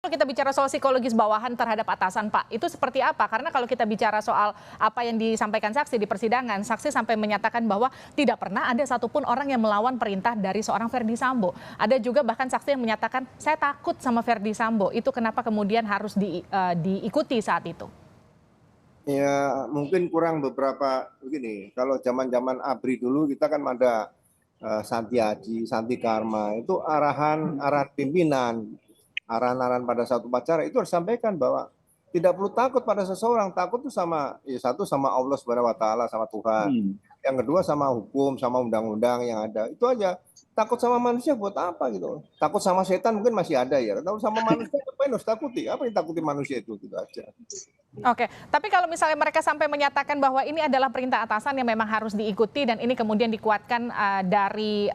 Kalau kita bicara soal psikologis bawahan terhadap atasan, Pak, itu seperti apa? Karena kalau kita bicara soal apa yang disampaikan saksi di persidangan, saksi sampai menyatakan bahwa tidak pernah ada satupun orang yang melawan perintah dari seorang Verdi Sambo. Ada juga bahkan saksi yang menyatakan, saya takut sama Verdi Sambo. Itu kenapa kemudian harus diikuti saat itu? Ya mungkin kurang beberapa begini. Kalau zaman-zaman ABRI dulu kita kan ada Santi Aji, Santi Karma, itu arahan pimpinan, arahan-arahan pada satu upacara itu harus sampaikan bahwa tidak perlu takut pada seseorang. Takut itu sama ya satu sama Allah Subhanahu wa taala, sama Tuhan. Yang kedua sama hukum, sama undang-undang yang ada. Itu aja. Takut sama manusia buat apa gitu. Takut sama setan mungkin masih ada ya. Takut sama manusia apa yang harus takuti? Apa yang takuti manusia itu gitu aja. Oke, tapi kalau misalnya mereka sampai menyatakan bahwa ini adalah perintah atasan yang memang harus diikuti dan ini kemudian dikuatkan dari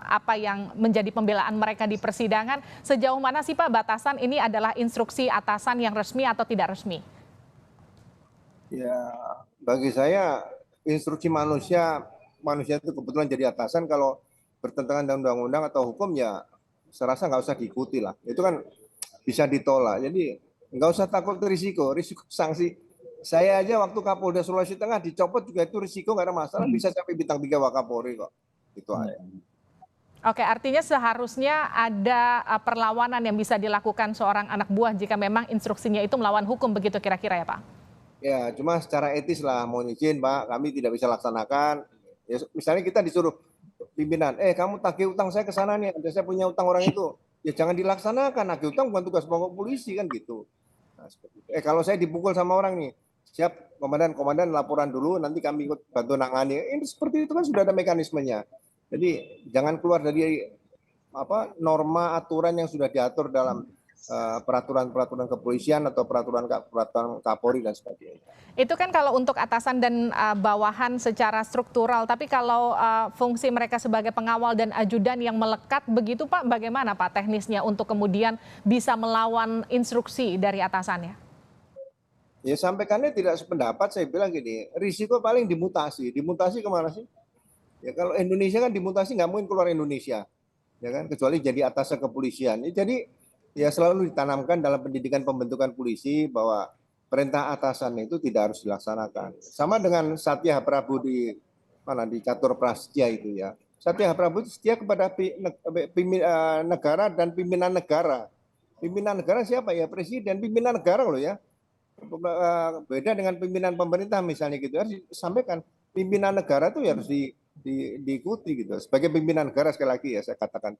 apa yang menjadi pembelaan mereka di persidangan, sejauh mana sih Pak batasan ini adalah instruksi atasan yang resmi atau tidak resmi? Ya, bagi saya instruksi manusia itu kebetulan jadi atasan kalau bertentangan dengan undang-undang atau hukum ya serasa nggak usah diikuti lah. Itu kan bisa ditolak. Jadi nggak usah takut risiko sanksi. Saya aja waktu Kapolda Sulawesi Tengah dicopot juga itu risiko nggak ada masalah, bisa sampai bintang 3 Wakapolri kok. Itu aja. Oke, artinya seharusnya ada perlawanan yang bisa dilakukan seorang anak buah jika memang instruksinya itu melawan hukum begitu kira-kira ya Pak? Ya, cuma secara etis lah, mohon izin Pak, kami tidak bisa laksanakan. Ya, misalnya kita disuruh pimpinan, kamu tagih utang saya ke sana nih, ada saya punya utang orang itu. Ya jangan dilaksanakan, nagih utang bukan tugas pokok polisi kan gitu. Nah, seperti itu. Kalau saya dipukul sama orang nih, siap komandan laporan dulu, nanti kami ikut bantu nangani. Ini seperti itu kan sudah ada mekanismenya. Jadi jangan keluar dari norma aturan yang sudah diatur dalam peraturan-peraturan kepolisian atau peraturan Kapolri dan sebagainya. Itu kan kalau untuk atasan dan bawahan secara struktural, tapi kalau fungsi mereka sebagai pengawal dan ajudan yang melekat begitu Pak, bagaimana Pak teknisnya untuk kemudian bisa melawan instruksi dari atasannya? Ya sampaikannya tidak sependapat, saya bilang gini, risiko paling dimutasi. Dimutasi kemana sih? Ya kalau Indonesia kan dimutasi nggak mungkin keluar Indonesia, ya kan? Kecuali jadi atasan kepolisian. Jadi ya selalu ditanamkan dalam pendidikan pembentukan polisi bahwa perintah atasan itu tidak harus dilaksanakan. Sama dengan Satya Prabu di Catur Prasetya itu ya. Satya Prabu itu setia kepada negara dan pimpinan negara. Pimpinan negara siapa ya? Presiden, pimpinan negara loh ya. Beda dengan pimpinan pemerintah misalnya gitu, harus disampaikan pimpinan negara itu ya harus diikuti gitu sebagai pimpinan negara, sekali lagi ya saya katakan.